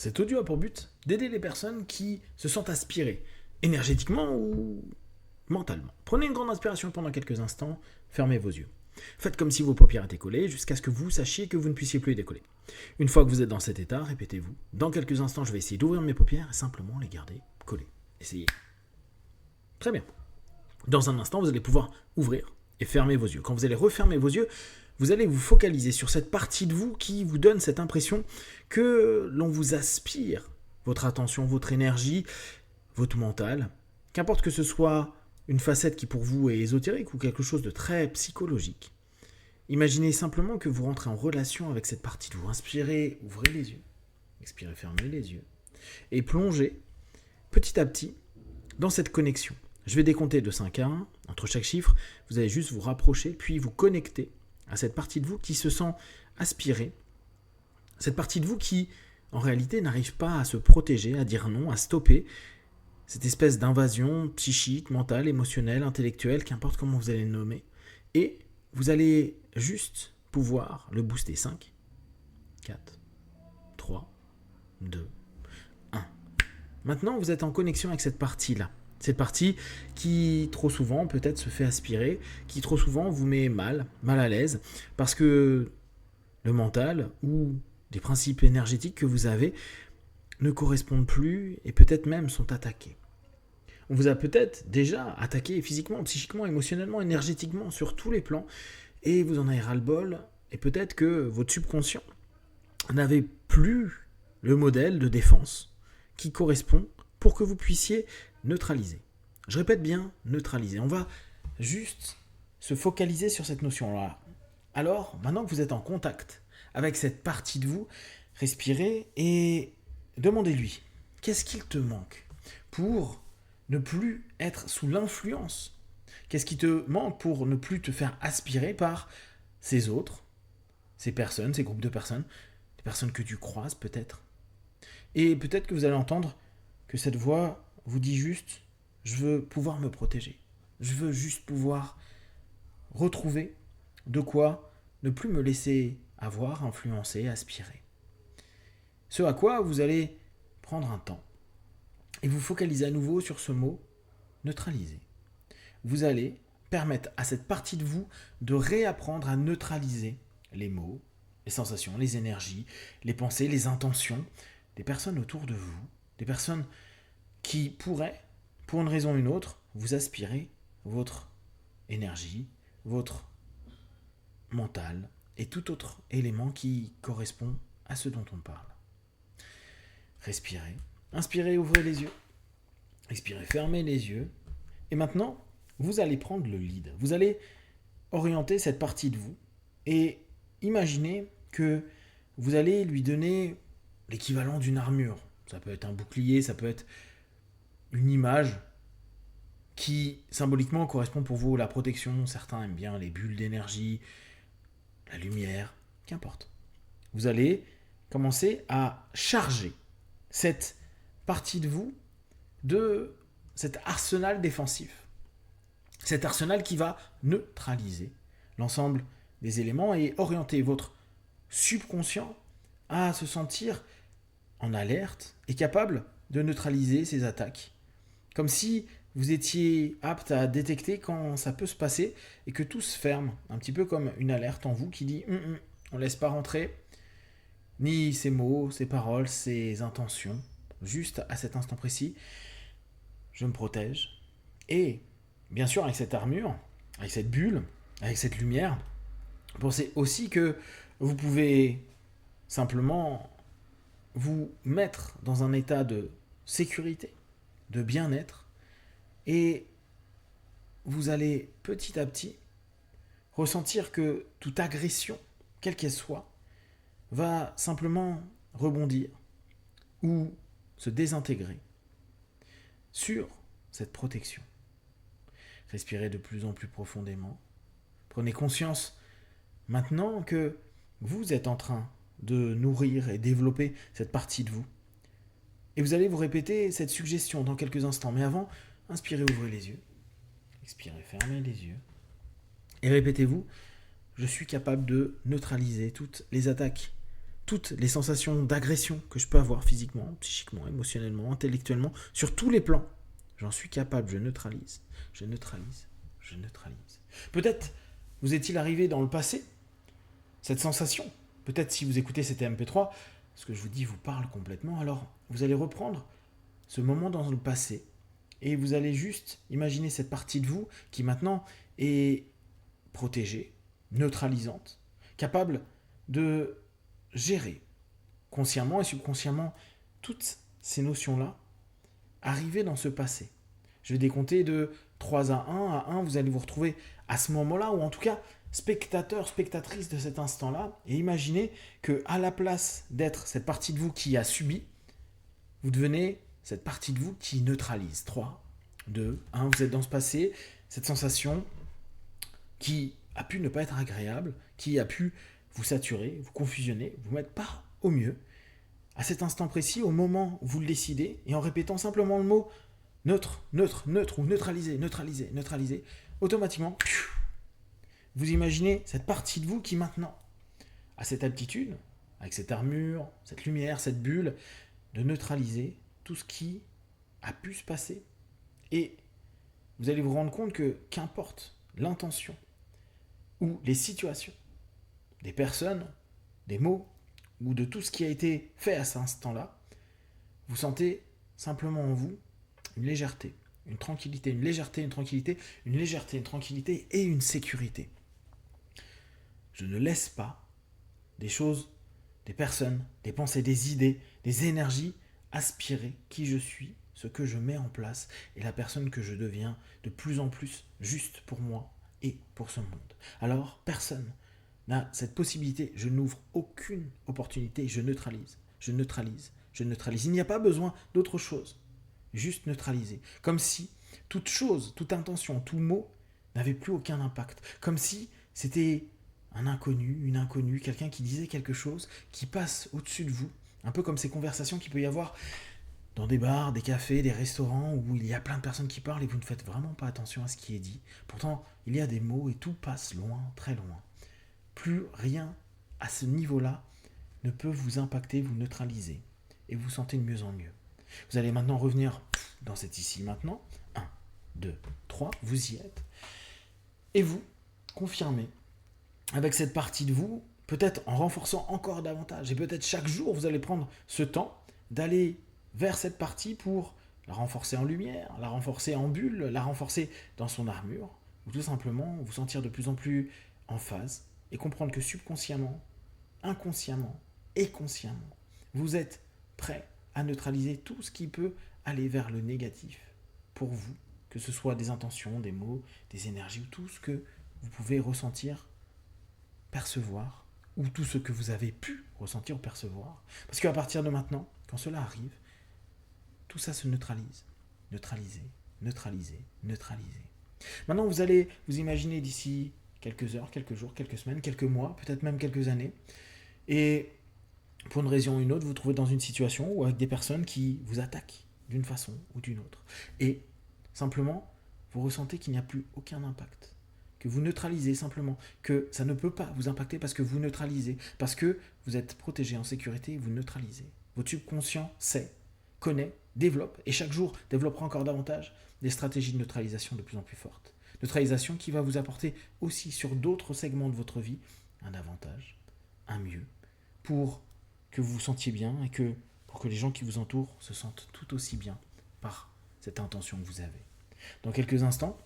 Cet audio a pour but d'aider les personnes qui se sentent aspirées, énergétiquement ou mentalement. Prenez une grande inspiration pendant quelques instants, fermez vos yeux. Faites comme si vos paupières étaient collées jusqu'à ce que vous sachiez que vous ne puissiez plus les décoller. Une fois que vous êtes dans cet état, répétez-vous. Dans quelques instants, je vais essayer d'ouvrir mes paupières et simplement les garder collées. Essayez. Très bien. Dans un instant, vous allez pouvoir ouvrir et fermer vos yeux. Quand vous allez refermer vos yeux, vous allez vous focaliser sur cette partie de vous qui vous donne cette impression que l'on vous aspire votre attention, votre énergie, votre mental. Qu'importe que ce soit une facette qui pour vous est ésotérique ou quelque chose de très psychologique. Imaginez simplement que vous rentrez en relation avec cette partie de vous. Inspirez, ouvrez les yeux. Expirez, fermez les yeux. Et plongez petit à petit dans cette connexion. Je vais décompter de 5 à 1. Entre chaque chiffre, vous allez juste vous rapprocher, puis vous connecter à cette partie de vous qui se sent aspirée. Cette partie de vous qui, en réalité, n'arrive pas à se protéger, à dire non, à stopper cette espèce d'invasion psychique, mentale, émotionnelle, intellectuelle, qu'importe comment vous allez le nommer. Et vous allez juste pouvoir le booster. 5, 4, 3, 2, 1. Maintenant, vous êtes en connexion avec cette partie-là. Cette partie qui, trop souvent, peut-être se fait aspirer, qui, trop souvent, vous met mal à l'aise, parce que le mental ou des principes énergétiques que vous avez ne correspondent plus et peut-être même sont attaqués. On vous a peut-être déjà attaqué physiquement, psychiquement, émotionnellement, énergétiquement, sur tous les plans, et vous en avez ras-le-bol, et peut-être que votre subconscient n'avait plus le modèle de défense qui correspond pour que vous puissiez neutraliser. Je répète bien, neutraliser. On va juste se focaliser sur cette notion-là. Alors, maintenant que vous êtes en contact avec cette partie de vous, respirez et demandez-lui, qu'est-ce qu'il te manque pour ne plus être sous l'influence? Qu'est-ce qui te manque pour ne plus te faire aspirer par ces autres, ces personnes, ces groupes de personnes, des personnes que tu croises peut-être? Et peut-être que vous allez entendre que cette voix vous dit juste, je veux pouvoir me protéger. Je veux juste pouvoir retrouver de quoi ne plus me laisser avoir, influencer, aspirer. Ce à quoi vous allez prendre un temps et vous focaliser à nouveau sur ce mot neutraliser. Vous allez permettre à cette partie de vous de réapprendre à neutraliser les mots, les sensations, les énergies, les pensées, les intentions des personnes autour de vous, des personnes qui pourraient, pour une raison ou une autre, vous aspirer votre énergie, votre mental et tout autre élément qui correspond à ce dont on parle. Respirez. Inspirez, ouvrez les yeux. Expirez, fermez les yeux. Et maintenant, vous allez prendre le lead. Vous allez orienter cette partie de vous et imaginez que vous allez lui donner l'équivalent d'une armure. Ça peut être un bouclier, ça peut être une image qui symboliquement correspond pour vous à la protection. Certains aiment bien les bulles d'énergie, la lumière, qu'importe. Vous allez commencer à charger cette partie de vous de cet arsenal défensif. Cet arsenal qui va neutraliser l'ensemble des éléments et orienter votre subconscient à se sentir en alerte et capable de neutraliser ces attaques. Comme si vous étiez apte à détecter quand ça peut se passer et que tout se ferme, un petit peu comme une alerte en vous qui dit on ne laisse pas rentrer ni ces mots, ces paroles, ces intentions. Juste à cet instant précis, je me protège. Et bien sûr, avec cette armure, avec cette bulle, avec cette lumière, pensez aussi que vous pouvez simplement vous mettre dans un état de sécurité, de bien-être, et vous allez petit à petit ressentir que toute agression, quelle qu'elle soit, va simplement rebondir ou se désintégrer sur cette protection. Respirez de plus en plus profondément. Prenez conscience maintenant que vous êtes en train de nourrir et développer cette partie de vous. Et vous allez vous répéter cette suggestion dans quelques instants. Mais avant, inspirez, ouvrez les yeux. Expirez, fermez les yeux. Et répétez-vous, je suis capable de neutraliser toutes les attaques, toutes les sensations d'agression que je peux avoir physiquement, psychiquement, émotionnellement, intellectuellement, sur tous les plans. J'en suis capable, je neutralise, je neutralise, je neutralise. Peut-être vous est-il arrivé dans le passé, cette sensation, peut-être si vous écoutez cet MP3, ce que je vous dis vous parle complètement, alors vous allez reprendre ce moment dans le passé et vous allez juste imaginer cette partie de vous qui maintenant est protégée, neutralisante, capable de gérer consciemment et subconsciemment toutes ces notions-là arrivées dans ce passé. Je vais décompter de 3 à 1. À 1, vous allez vous retrouver à ce moment-là, ou en tout cas spectateur, spectatrice de cet instant-là, et imaginez qu'à la place d'être cette partie de vous qui a subi, vous devenez cette partie de vous qui neutralise. 3, 2, 1, vous êtes dans ce passé, cette sensation qui a pu ne pas être agréable, qui a pu vous saturer, vous confusionner, vous mettre pas au mieux, à cet instant précis, au moment où vous le décidez, et en répétant simplement le mot neutre, neutre, neutre, ou neutraliser, neutraliser, neutraliser, automatiquement, vous imaginez cette partie de vous qui maintenant a cette aptitude, avec cette armure, cette lumière, cette bulle, de neutraliser tout ce qui a pu se passer. Et vous allez vous rendre compte que, qu'importe l'intention ou les situations, des personnes, des mots, ou de tout ce qui a été fait à cet instant-là, vous sentez simplement en vous une légèreté, une tranquillité, une légèreté, une tranquillité, une légèreté, une tranquillité et une sécurité. Je ne laisse pas des choses, des personnes, des pensées, des idées, des énergies aspirer qui je suis, ce que je mets en place et la personne que je deviens de plus en plus juste pour moi et pour ce monde. Alors, personne n'a cette possibilité, je n'ouvre aucune opportunité, je neutralise, je neutralise, je neutralise. Il n'y a pas besoin d'autre chose, juste neutraliser. Comme si toute chose, toute intention, tout mot n'avait plus aucun impact. Comme si c'était un inconnu, une inconnue, quelqu'un qui disait quelque chose, qui passe au-dessus de vous, un peu comme ces conversations qu'il peut y avoir dans des bars, des cafés, des restaurants, où il y a plein de personnes qui parlent et vous ne faites vraiment pas attention à ce qui est dit. Pourtant, il y a des mots et tout passe loin, très loin. Plus rien à ce niveau-là ne peut vous impacter, vous neutraliser. Et vous sentez de mieux en mieux. Vous allez maintenant revenir dans cet ici maintenant. 1, 2, 3, vous y êtes. Et vous confirmez avec cette partie de vous, peut-être en renforçant encore davantage. Et peut-être chaque jour, vous allez prendre ce temps d'aller vers cette partie pour la renforcer en lumière, la renforcer en bulle, la renforcer dans son armure, ou tout simplement vous sentir de plus en plus en phase et comprendre que subconsciemment, inconsciemment et consciemment, vous êtes prêt à neutraliser tout ce qui peut aller vers le négatif pour vous, que ce soit des intentions, des mots, des énergies, ou tout ce que vous pouvez ressentir, percevoir, ou tout ce que vous avez pu ressentir ou percevoir. Parce qu'à partir de maintenant, quand cela arrive, tout ça se neutralise. Neutraliser, neutraliser, neutraliser. Maintenant, vous allez vous imaginer d'ici quelques heures, quelques jours, quelques semaines, quelques mois, peut-être même quelques années, et pour une raison ou une autre, vous vous trouvez dans une situation où avec des personnes qui vous attaquent d'une façon ou d'une autre. Et simplement, vous ressentez qu'il n'y a plus aucun impact. Que vous neutralisez simplement, que ça ne peut pas vous impacter parce que vous neutralisez, parce que vous êtes protégé en sécurité et vous neutralisez. Votre subconscient sait, connaît, développe, et chaque jour développera encore davantage des stratégies de neutralisation de plus en plus fortes. Neutralisation qui va vous apporter aussi sur d'autres segments de votre vie un avantage, un mieux, pour que vous vous sentiez bien et pour que les gens qui vous entourent se sentent tout aussi bien par cette intention que vous avez. Dans quelques instants,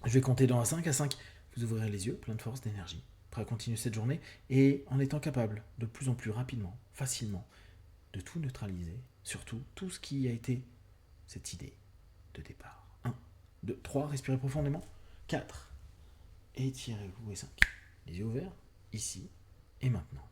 je vais compter dans à 5. À 5, vous ouvrirez les yeux, plein de force, d'énergie, prêt à continuer cette journée et en étant capable de plus en plus rapidement, facilement, de tout neutraliser, surtout tout ce qui a été cette idée de départ. 1, 2, 3, respirez profondément. 4, étirez-vous et 5. Les yeux ouverts, ici et maintenant.